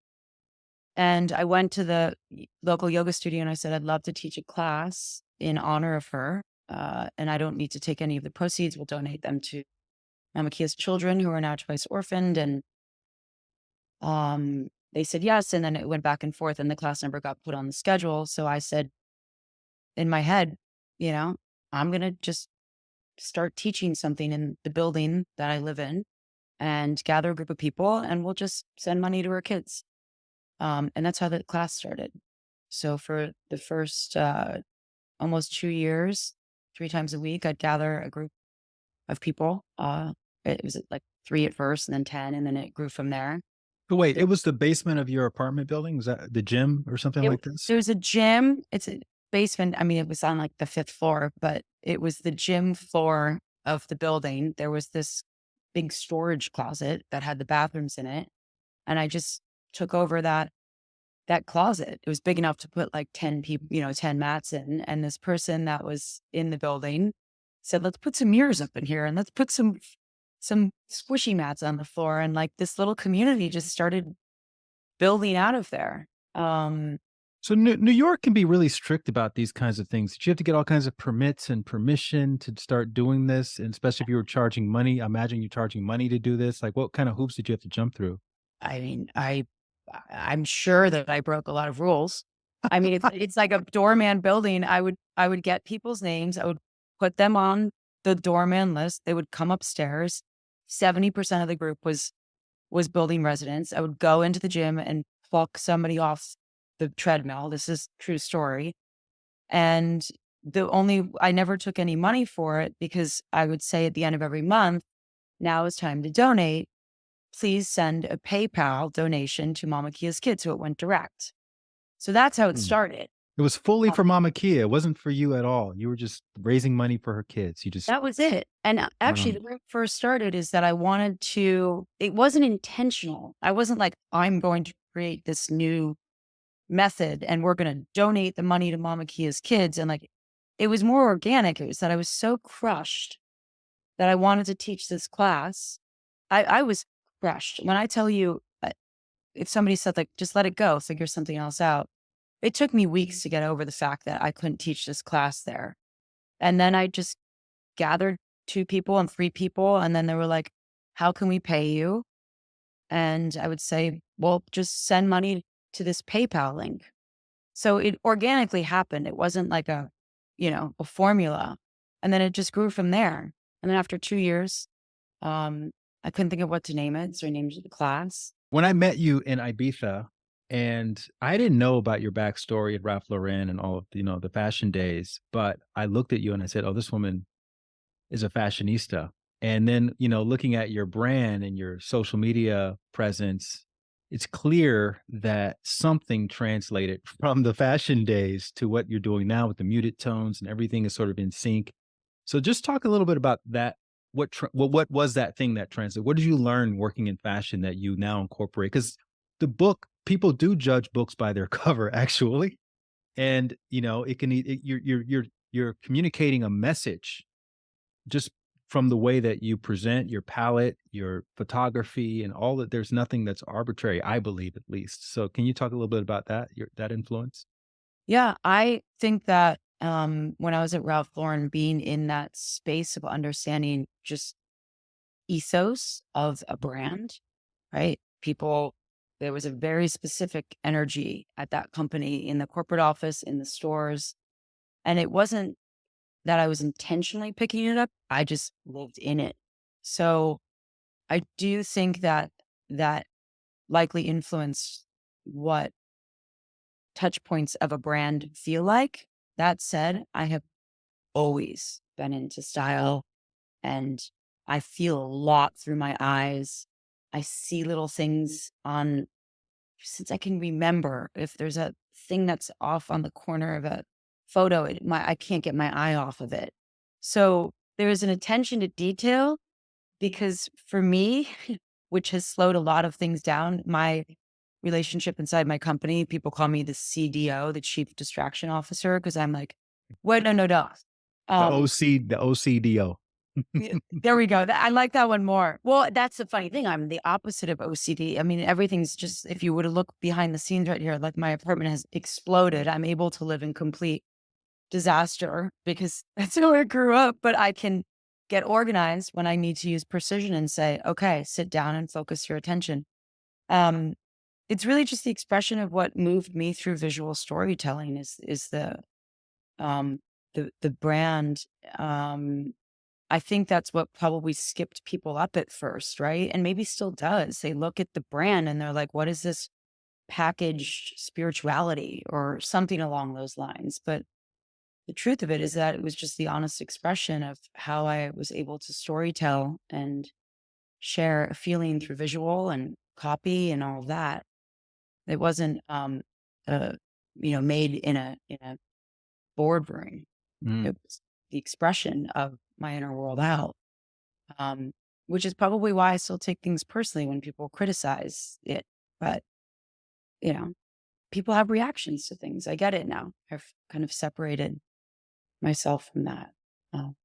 And I went to the local yoga studio and I said, I'd love to teach a class in honor of her. And I don't need to take any of the proceeds. We'll donate them to Kia's children who are now twice orphaned. And they said yes. And then it went back and forth and the class number got put on the schedule. So I said in my head, you know, I'm going to just start teaching something in the building that I live in and gather a group of people and we'll just send money to her kids. And that's how the class started. So for the first almost 2 years, 3 times a week, I'd gather a group of people. It was like 3 at first and then 10, and then it grew from there. But wait, it was the basement of your apartment building? Was that the gym or something It like this? There's a gym. It's a basement. I mean, it was on like the 5th floor, but it was the gym floor of the building. There was this big storage closet that had the bathrooms in it, and I just took over that that closet. It was big enough to put like 10 people, 10 mats in. And this person that was in the building said, let's put some mirrors up in here and let's put some squishy mats on the floor. And like this little community just started building out of there. So New York can be really strict about these kinds of things. Did you have to get all kinds of permits and permission to start doing this? And especially if you were charging money, I imagine you're charging money to do this. Like what kind of hoops did you have to jump through? I mean, I'm sure that I broke a lot of rules. I mean, it's like a doorman building. I would get people's names. I would put them on the doorman list. They would come upstairs. 70% of the group was building residents. I would go into the gym and pluck somebody off the treadmill. This is true story. And I never took any money for it because I would say at the end of every month, now is time to donate. Please send a PayPal donation to Mama Kia's kids. So it went direct. So that's how it Hmm. started. It was fully Um, for Mama Kia. It wasn't for you at all. You were just raising money for her kids. You just that was it. And actually, wow. the way it first started is that it wasn't intentional. I wasn't like, I'm going to create this new method and we're going to donate the money to Mama Kia's kids. And like, it was more organic. It was that I was so crushed that I wanted to teach this class. I was crushed. When I tell you, if somebody said like, just let it go, figure something else out. It took me weeks to get over the fact that I couldn't teach this class there. And then I just gathered 2 people and 3 people. And then they were like, how can we pay you? And I would say, well, just send money to this PayPal link. So it organically happened. It wasn't like a formula. And then it just grew from there. And then after 2 years, I couldn't think of what to name it. So I named it the class. When I met you in Ibiza, and I didn't know about your backstory at Ralph Lauren and all of the fashion days, but I looked at you and I said, "Oh, this woman is a fashionista." And then, looking at your brand and your social media presence, it's clear that something translated from the fashion days to what you're doing now with the muted tones and everything is sort of in sync. So just talk a little bit about that. What was that thing that translated? What did you learn working in fashion that you now incorporate? Because the book, people do judge books by their cover, actually, and it can you're communicating a message just from the way that you present your palette, your photography, and all that. There's nothing that's arbitrary, I believe, at least. So, can you talk a little bit about that? That influence? Yeah, I think that when I was at Ralph Lauren, being in that space of understanding just ethos of a brand, right? There was a very specific energy at that company in the corporate office, in the stores. And it wasn't that I was intentionally picking it up, I just lived in it. So I do think that that likely influenced what touch points of a brand feel like. That said, I have always been into style and I feel a lot through my eyes. I see little things on since I can remember. If there's a thing that's off on the corner of a photo, I can't get my eye off of it. So there is an attention to detail because for me, which has slowed a lot of things down, my relationship inside my company, people call me the CDO, the Chief Distraction Officer, because I'm like, wait, no, no, no. Um, The OCDO. there we go. I like that one more. Well, that's the funny thing. I'm the opposite of OCD. I mean, everything's just, if you were to look behind the scenes right here, like my apartment has exploded. I'm able to live in complete disaster because that's how I grew up, but I can get organized when I need to use precision and say, okay, sit down and focus your attention. Um, it's really just the expression of what moved me through visual storytelling is um, the brand. I think that's what probably skipped people up at first, right? And maybe still does. They look at the brand and they're like, what is this packaged spirituality or something along those lines? But the truth of it is that it was just the honest expression of how I was able to storytell and share a feeling through visual and copy and all of that. It wasn't uh made in a boardroom. Mm. It was the expression of my inner world out. Um, which is probably why I still take things personally when people criticize it. But, you know, people have reactions to things. I get it now. I've kind of separated myself from that. Um,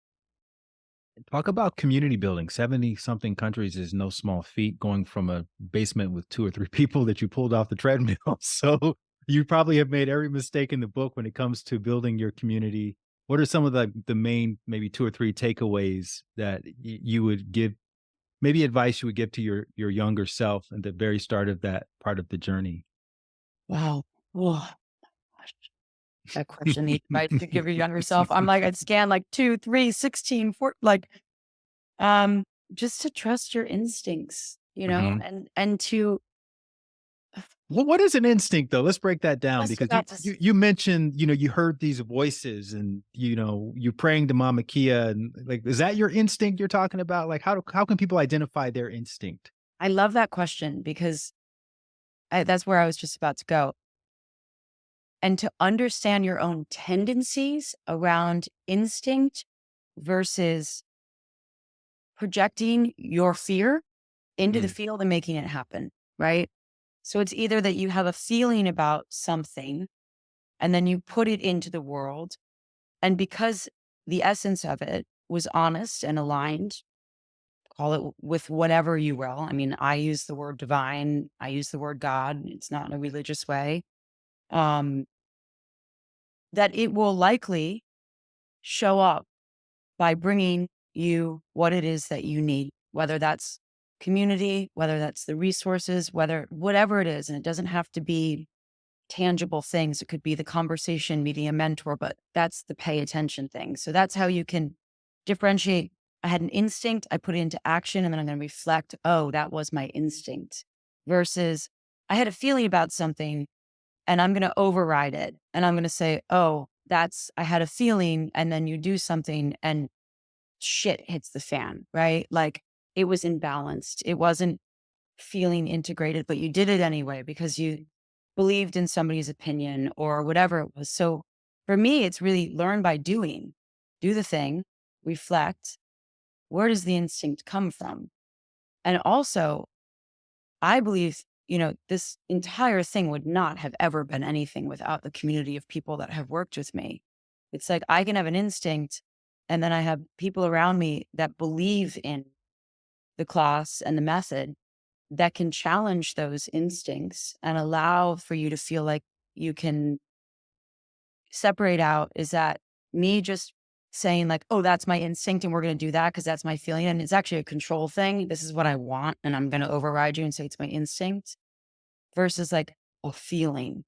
Talk about community building. 70 something countries is no small feat, going from a basement with 2 or 3 people that you pulled off the treadmill. So you probably have made every mistake in the book when it comes to building your community. What are some of the main, maybe 2 or 3 takeaways that you would give, maybe advice you would give to your younger self at the very start of that part of the journey? wow. Oh, gosh. That question, the advice to give your younger self. I'm like, I'd scan like 2, 3, 16, 4, like, um, just to trust your instincts, Mhm. and to What is an instinct though? Let's break that down just because about to s you mentioned, you heard these voices and, you're praying to Mama Kia and like, is that your instinct you're talking about? Like how can people identify their instinct? I love that question because that's where I was just about to go. And to understand your own tendencies around instinct versus projecting your fear into the Mm, field and making it happen, right? So it's either that you have a feeling about something and then you put it into the world. And because the essence of it was honest and aligned, call it with whatever you will. I mean, I use the word divine, I use the word God. It's not in a religious way. Um, that it will likely show up by bringing you what it is that you need, whether that's community, whether that's the resources, whatever it is. And it doesn't have to be tangible things. It could be the conversation, meeting a mentor, but that's the pay attention thing. So that's how you can differentiate. I had an instinct, I put it into action, and then I'm going to reflect, oh, that was my instinct versus I had a feeling about something and I'm going to override it. And I'm going to say, oh, I had a feeling. And then you do something and shit hits the fan, right? Like it was imbalanced. It wasn't feeling integrated, but you did it anyway because you believed in somebody's opinion or whatever it was. So for me, it's really learn by doing, do the thing, reflect. Where does the instinct come from? And also, I believe, this entire thing would not have ever been anything without the community of people that have worked with me. It's like I can have an instinct and then I have people around me that believe in the class and the method that can challenge those instincts and allow for you to feel like you can separate out. Is that me just saying like, oh, that's my instinct and we're going to do that because that's my feeling. And it's actually a control thing. This is what I want. And I'm going to override you and say it's my instinct versus like a feeling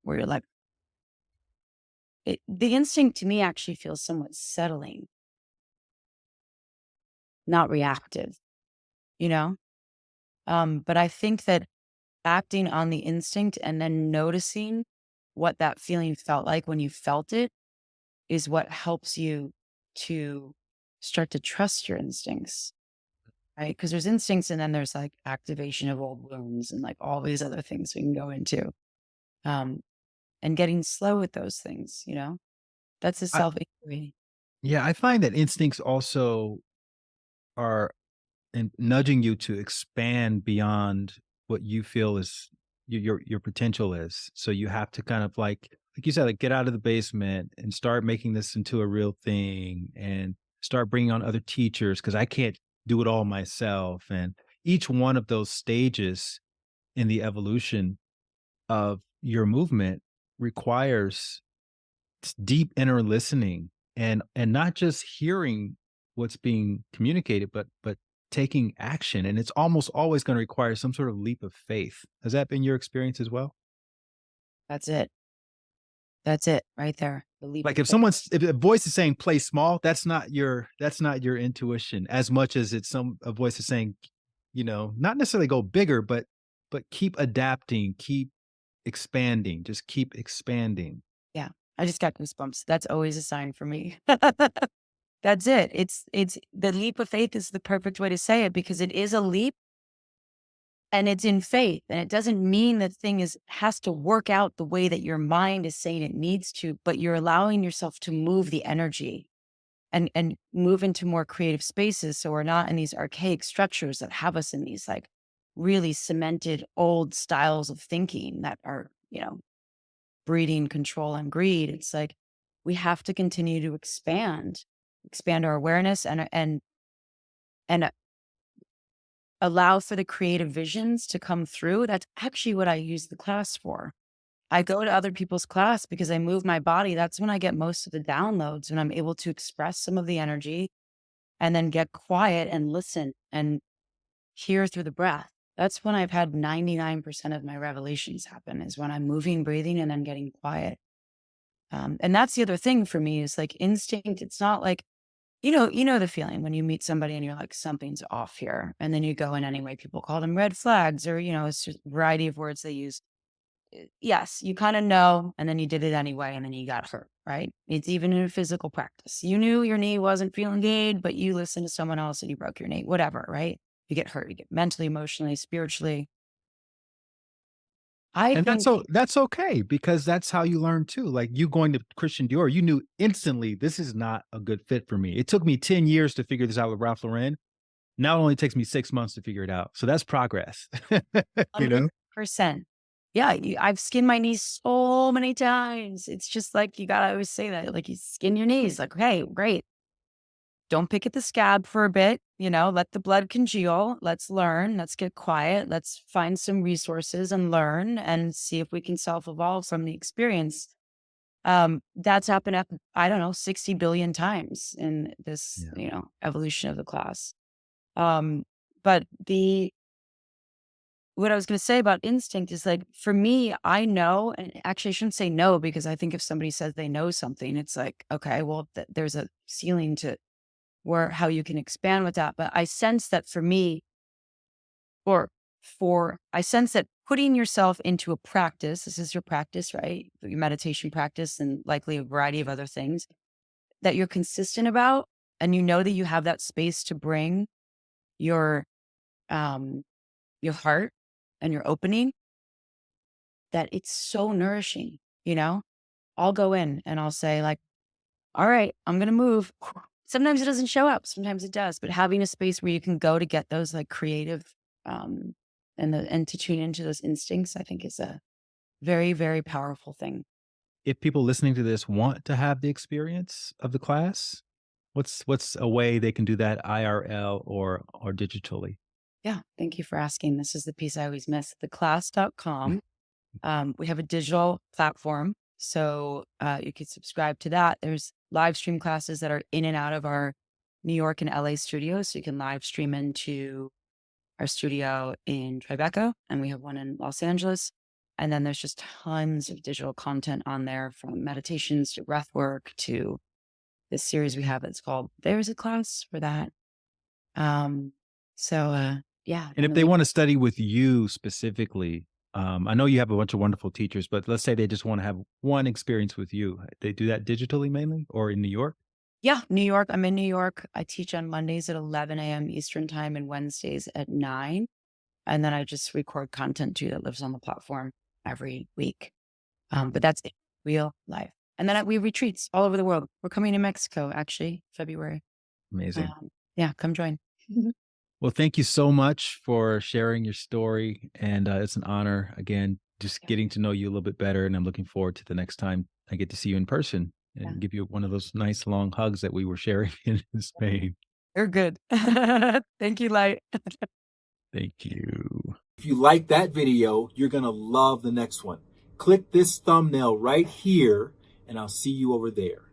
where you're like, the instinct to me actually feels somewhat settling, not reactive, you know? But I think that acting on the instinct and then noticing what that feeling felt like when you felt it is what helps you to start to trust your instincts, right? Because there's instincts and then there's like activation of old wounds and like all these other things we can go into. Um, and getting slow with those things, that's a I, self inquiry. yeah, I find that instincts also are and nudging you to expand beyond what you feel is your potential is. So you have to kind of like you said, like get out of the basement and start making this into a real thing and start bringing on other teachers because I can't do it all myself. And each one of those stages in the evolution of your movement requires deep inner listening and not just hearing what's being communicated but taking action, and it's almost always going to require some sort of leap of faith. Has that been your experience as well? That's it. That's it right there. The leap Like of faith. if a voice is saying play small, that's not your intuition as much as it's some a voice is saying, not necessarily go bigger, but keep adapting, keep expanding, just keep expanding. Yeah. I just got goosebumps. That's always a sign for me. That's it. It's the leap of faith is the perfect way to say it because it is a leap and it's in faith. And it doesn't mean the thing has to work out the way that your mind is saying it needs to, but you're allowing yourself to move the energy and move into more creative spaces. So we're not in these archaic structures that have us in these like really cemented old styles of thinking that are, breeding control and greed. It's like we have to continue to expand our awareness and allow for the creative visions to come through. That's actually what I use the class for. I go to other people's class because I move my body. That's when I get most of the downloads, when I'm able to express some of the energy and then get quiet and listen and hear through the breath. That's when I've had 99% of my revelations happen, is when I'm moving, breathing, and then getting quiet. And that's the other thing for me is like instinct. It's not like, you know the feeling when you meet somebody and you're like, something's off here. And then you go in anyway. People call them red flags, or, it's just a variety of words they use. Yes, you kind of know, and then you did it anyway, and then you got hurt, right? It's even in a physical practice. You knew your knee wasn't feeling good, but you listened to someone else and you broke your knee, whatever, right? You get hurt, you get mentally, emotionally, spiritually. I And think that's okay, because that's how you learn too. Like, you going to Christian Dior, you knew instantly this is not a good fit for me. It took me 10 years to figure this out with Ralph Lauren. Now it only takes me 6 months to figure it out. So that's progress. You know? 100%. Yeah, I've skinned my knees so many times. It's just like, you gotta always say that, like, you skin your knees, like, hey, great. Don't pick at the scab for a bit, let the blood congeal. Let's learn. Let's get quiet. Let's find some resources and learn and see if we can self-evolve from the experience. That's happened, I don't know, 60 billion times in this, Yeah. evolution of the class. But what I was going to say about instinct is, like, for me, I know, and actually I shouldn't say no, because I think if somebody says they know something, it's like, okay, well, there's a ceiling to how you can expand with that. But I sense that for me, I sense that putting yourself into a practice, this is your practice, right? Your meditation practice, and likely a variety of other things that you're consistent about, and that you have that space to bring your, um, your heart and your opening, that it's so nourishing, I'll go in and I'll say, like, all right, I'm going to move. Sometimes it doesn't show up. Sometimes it does. But having a space where you can go to get those, like, creative, um, and to tune into those instincts, I think is a very, very powerful thing. If people listening to this want to have the experience of the class, what's a way they can do that, IRL or digitally? Yeah. Thank you for asking. This is the piece I always miss. Theclass.com. We have a digital platform. So you could subscribe to that. There's live stream classes that are in and out of our New York and LA studios. So you can live stream into our studio in Tribeca, and we have one in Los Angeles. And then there's just tons of digital content on there, from meditations to breath work to this series we have that's called There's a Class for that. Um, yeah. And I if mean, they want to study with you specifically, I know you have a bunch of wonderful teachers, but let's say they just want to have one experience with you. They do that digitally mainly, or in New York? yeah, New York. I'm in New York. I teach on Mondays at 11 a.m. Eastern time and Wednesdays at 9. And then I just record content too that lives on the platform every week. But that's it, real life. And then we retreats all over the world. We're coming to Mexico, actually, February. Amazing. Yeah, come join. Well, thank you so much for sharing your story. And it's an honor, again, just getting to know you a little bit better. And I'm looking forward to the next time I get to see you in person and Yeah. give you one of those nice long hugs that we were sharing in Spain. You're good. Thank you, Light. Thank you. If you like that video, you're going to love the next one. Click this thumbnail right here, and I'll see you over there.